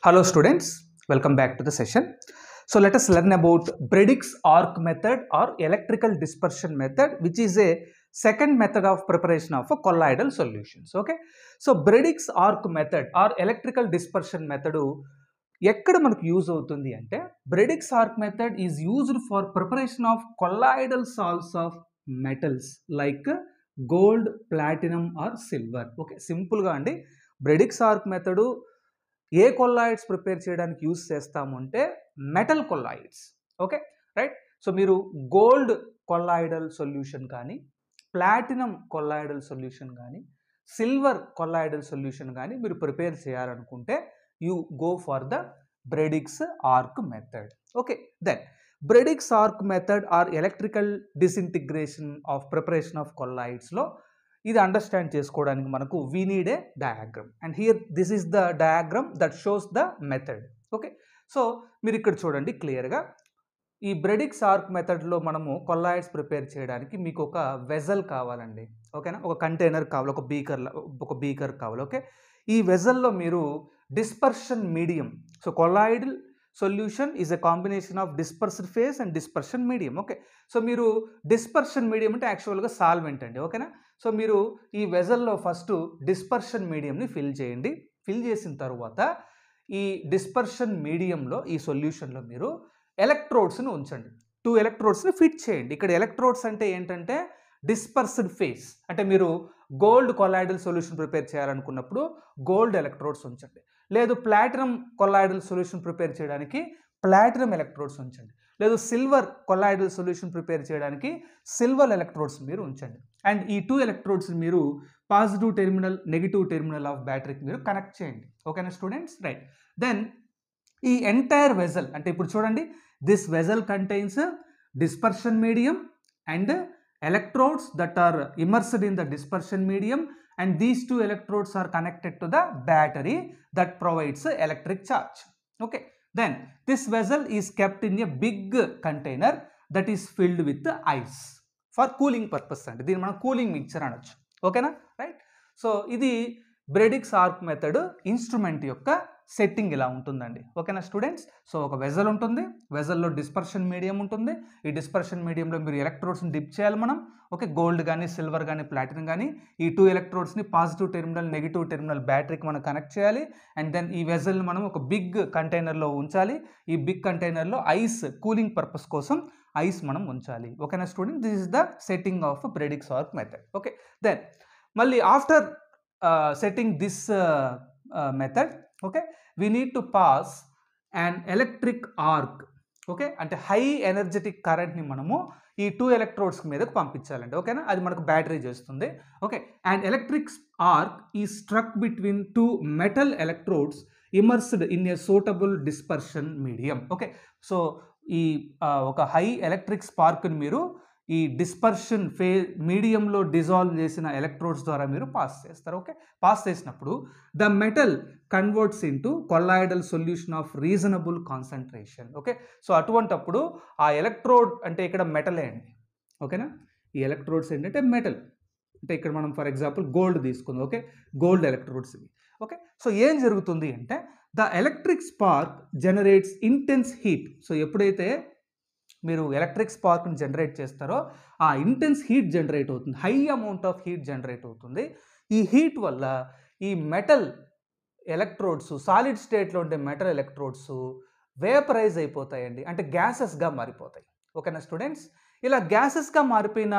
Hello students, welcome back to the session. So let us learn about Bredik's arc method or electrical dispersion method, which is a second method of preparation of a colloidal solutions. Okay, so Bredik's arc method or electrical dispersion method ఎక్కడ మనకు use అవుతుంది అంటే Bredik's arc method is used for preparation of colloidal salts of metals like gold, platinum or silver. Okay, సింపుల్గా అండి Bredik's arc method ఏ colloids prepare చేయడానికి use చేస్తాము అంటే metal colloids. Okay right. So మీరు గోల్డ్ కొల్లాయిడల్ సొల్యూషన్ కానీ, platinum colloidal solution కానీ, silver colloidal solution కానీ మీరు ప్రిపేర్ చేయాలనుకుంటే you go for the Bredik's arc method. Okay, then Bredik's arc method or electrical disintegration of preparation of కొల్లాయిడ్స్లో ఇది understand చేసుకోవడానికి మనకు we need a diagram, and here this is the diagram that shows the method. Okay, so మీరు ఇక్కడ చూడండి క్లియర్గా ఈ Bredik's arc మెథడ్లో మనము కొల్లాయిడ్స్ ప్రిపేర్ చేయడానికి మీకు ఒక వెజల్ కావాలండి. ఓకేనా, ఒక కంటైనర్ కావాలి, ఒక బీకర్ కావాలి. ఓకే, ఈ వెజల్లో మీరు dispersion medium, so colloidal solution is a combination of dispersed phase and dispersion medium. Okay, so మీరు డిస్పర్షన్ మీడియం అంటే యాక్చువల్గా సాల్వెంట్ అండి. ఓకేనా, సో మీరు ఈ వెజల్లో ఫస్ట్ డిస్పర్షన్ మీడియంని ఫిల్ చేయండి. ఫిల్ చేసిన తర్వాత ఈ డిస్పర్షన్ మీడియంలో ఈ సొల్యూషన్లో మీరు ఎలక్ట్రోడ్స్ని ఉంచండి. 2 ఎలక్ట్రోడ్స్ని ఫిట్ చేయండి. ఇక్కడ ఎలక్ట్రోడ్స్ అంటే ఏంటంటే డిస్పర్స్డ్ ఫేజ్, అంటే మీరు గోల్డ్ కొల్లాయిడల్ సొల్యూషన్ ప్రిపేర్ చేయాలనుకున్నప్పుడు గోల్డ్ ఎలక్ట్రోడ్స్ ఉంచండి, లేదు ప్లాటినం కొల్లాయిడల్ సొల్యూషన్ ప్రిపేర్ చేయడానికి ప్లాటినం ఎలక్ట్రోడ్స్ ఉంచండి, లేదు సిల్వర్ కొల్లాయిడల్ సొల్యూషన్ ప్రిపేర్ చేయడానికి సిల్వర్ ఎలక్ట్రోడ్స్ మీరు ఉంచండి. అండ్ ఈ 2 ఎలక్ట్రోడ్స్ మీరు positive terminal, negative terminal of బ్యాటరీకి మీరు కనెక్ట్ చేయండి. ఓకేనా స్టూడెంట్స్, రైట్. దెన్ ఈ ఎంటైర్ వెజల్ అంటే ఇప్పుడు చూడండి, this vessel contains dispersion medium and electrodes that are immersed in the dispersion medium, and these 2 electrodes are connected to the battery that provides electric charge. Okay, then this vessel is kept in a big container that is filled with ice for cooling purpose and దీన్ని మనం cooling mixture అనొచ్చు. ఓకేనా, right. So ఇది Bredik's arc method instrument యొక్క setting ఇలా ఉంటుందండి. ఓకేనా students, so ఒక వెజల్ ఉంటుంది, వెజల్లో డిస్పర్షన్ మీడియం ఉంటుంది. ఈ డిస్పర్షన్ మీడియంలో మీరు ఎలక్ట్రోడ్స్ని డిప్ చేయాలి మనం. ఓకే, గోల్డ్ కానీ, సిల్వర్ కానీ, ప్లాటినం కానీ, ఈ 2 ఎలక్ట్రోడ్స్ని పాజిటివ్ టెర్మినల్, నెగిటివ్ టెర్మినల్ బ్యాటరీకి మనం కనెక్ట్ చేయాలి. అండ్ దెన్ ఈ వెజల్ని మనం ఒక బిగ్ కంటైనర్లో ఉంచాలి. ఈ బిగ్ కంటైనర్లో ఐస్, కూలింగ్ పర్పస్ కోసం ఐస్ మనం ఉంచాలి. ఓకేనా student, this is the setting of Bredik's arc method. Okay, then మళ్ళీ after setting this method, okay, we need to pass an electric arc. Okay, అంటే హై ఎనర్జెటిక్ కరెంట్ని మనము ఈ 2 ఎలక్ట్రోడ్స్ మీదకు పంపించాలండి. ఓకేనా, అది మనకు బ్యాటరీ చేస్తుంది. ఓకే, అండ్ ఎలక్ట్రిక్ ఆర్క్ ఈ struck between 2 metal electrodes immersed in a suitable dispersion medium. Okay, so ఈ ఒక హై ఎలక్ట్రిక్ స్పార్క్ని మీరు ఈ డిస్పర్షన్ మీడియంలో డిజాల్వ్ చేసిన ఎలక్ట్రోడ్స్ ద్వారా మీరు పాస్ చేస్తారు. ఓకే, పాస్ చేసినప్పుడు the metal converts into colloidal solution of reasonable concentration. Okay, so అటువంటప్పుడు ఆ ఎలక్ట్రోడ్ అంటే ఇక్కడ మెటలే అండి. ఓకేనా, ఈ ఎలక్ట్రోడ్స్ ఏంటంటే మెటల్, అంటే ఇక్కడ మనం ఫర్ ఎగ్జాంపుల్ గోల్డ్ తీసుకుందాం. ఓకే, గోల్డ్ ఎలక్ట్రోడ్స్ ఇవి. ఓకే, సో ఏం జరుగుతుంది అంటే the electric spark generates intense heat. So ఎప్పుడైతే మీరు ఎలక్ట్రిక్ స్పార్క్ని జనరేట్ చేస్తారో ఆ ఇంటెన్స్ హీట్ జనరేట్ అవుతుంది, high amount of heat generate అవుతుంది. ఈ హీట్ వల్ల ఈ మెటల్ ఎలక్ట్రోడ్స్, సాలిడ్ స్టేట్లో ఉండే మెటల్ ఎలక్ట్రోడ్స్ వేపరైజ్ అయిపోతాయండి, అంటే గ్యాసెస్గా మారిపోతాయి. ఓకేనా స్టూడెంట్స్, ఇలా గ్యాసెస్గా మారిపోయిన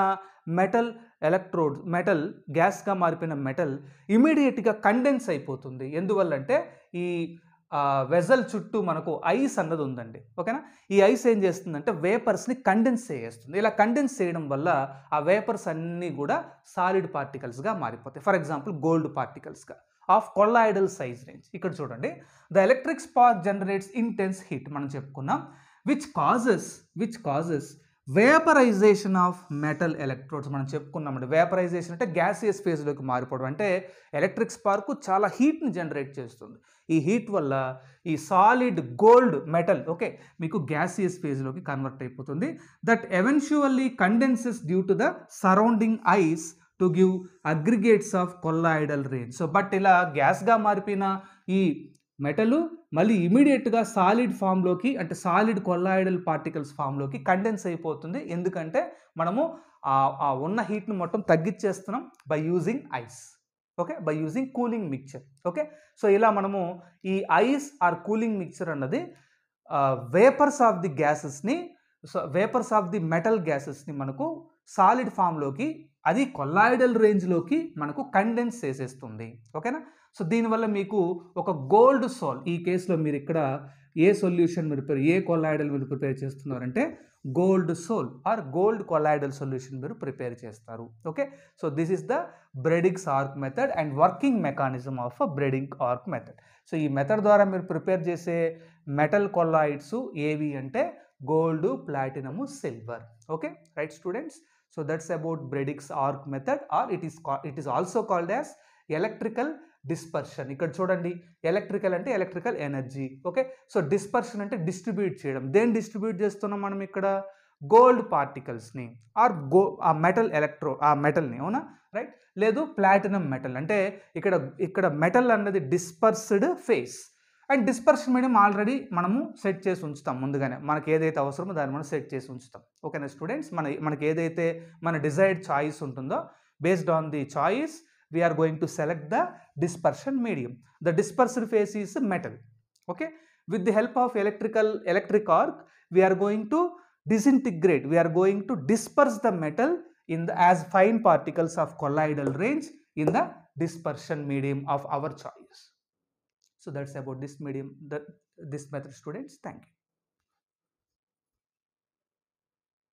మెటల్ గ్యాస్గా మారిపోయిన మెటల్ ఇమీడియట్గా కండెన్స్ అయిపోతుంది. ఎందువల్లంటే ఈ వెజల్ చుట్టూ మనకు ఐస్ అన్నది ఉందండి. ఓకేనా, ఈ ఐస్ ఏం చేస్తుందంటే వేపర్స్ని కండెన్స్ చేస్తుంది. ఇలా కండెన్స్ చేయడం వల్ల ఆ వేపర్స్ అన్నీ కూడా సాలిడ్ పార్టికల్స్గా మారిపోతాయి. ఫర్ ఎగ్జాంపుల్ గోల్డ్ పార్టికల్స్గా ఆఫ్ కొల్లాయిడల్ సైజ్ రేంజ్. ఇక్కడ చూడండి, the electric spark generates intense heat మనం చెప్పుకున్నాం, which causes vaporisation of metal electrodes. మనం చెప్పుకున్నామండి, వేపరైజేషన్ అంటే గ్యాసియస్ ఫేజ్లోకి మారిపోవడం, అంటే ఎలక్ట్రిక్ స్పార్క్ చాలా హీట్ని జనరేట్ చేస్తుంది. ఈ హీట్ వల్ల ఈ సాలిడ్ గోల్డ్ మెటల్ ఓకే మీకు గ్యాసియస్ ఫేజ్లోకి కన్వర్ట్ అయిపోతుంది. That eventually condenses due to the surrounding ice to give aggregates of colloidal range. So but ఇలా గ్యాస్గా మారిపోయిన ఈ మెటల్ మళ్ళీ ఇమీడియట్గా సాలిడ్ ఫామ్లోకి, అంటే సాలిడ్ కొల్లాయిడల్ పార్టికల్స్ ఫామ్లోకి కండెన్స్ అయిపోతుంది. ఎందుకంటే మనము ఆ ఉన్న హీట్ను మొత్తం తగ్గించేస్తున్నాం by using ice. Okay, by using cooling mixture. Okay, so ఇలా మనము ఈ ఐస్ ఆర్ కూలింగ్ మిక్చర్ అన్నది వేపర్స్ ఆఫ్ ది గ్యాసెస్ని, వేపర్స్ ఆఫ్ ది మెటల్ గ్యాసెస్ని మనకు సాలిడ్ ఫామ్లోకి, అది కొల్లాయిడల్ రేంజ్లోకి మనకు కండెన్స్ చేసేస్తుంది. ఓకేనా, సో దీనివల్ల మీకు ఒక గోల్డ్ సోల్, ఈ కేసులో మీరు ఇక్కడ ఏ సొల్యూషన్ మీరు ఏ కొల్లాయిడల్ మీరు ప్రిపేర్ చేస్తున్నారంటే gold sol or gold colloidal solution మీరు ప్రిపేర్ చేస్తారు. Okay, so this is the Bredig's arc method and working mechanism of Bredig's arc method. So ఈ మెథడ్ ద్వారా మీరు ప్రిపేర్ చేసే మెటల్ కొల్లాయిడ్స్ ఏవి అంటే gold, platinum, silver. Okay, right students, so that's about Bredig's arc method or it is also called as electrical dispersion. ఇక్కడ చూడండి, electrical అంటే electrical energy. Okay, so dispersion అంటే డిస్ట్రిబ్యూట్ చేయడం. దేన్ని డిస్ట్రిబ్యూట్ చేస్తున్నాం మనం ఇక్కడ? గోల్డ్ పార్టికల్స్ని ఆర్ ఆ మెటల్ ఆ మెటల్ని, అవునా, రైట్. లేదు ప్లాటినం మెటల్ అంటే ఇక్కడ మెటల్ అన్నది dispersed face, and dispersion medium already మనము సెట్ చేసి ఉంచుతాం ముందుగానే. మనకి ఏదైతే అవసరమో దాన్ని మనం సెట్ చేసి ఉంచుతాం. ఓకేనా స్టూడెంట్స్, మనకి ఏదైతే మన డిజైర్డ్ చాయిస్ ఉంటుందో, based on the choice we are going to select the dispersion medium. The dispersed phase is metal. Okay, with the help of electric arc we are going to disintegrate, we are going to disperse the metal in the as fine particles of colloidal range in the dispersion medium of our choice. So that's about this medium, this method students. Thank you.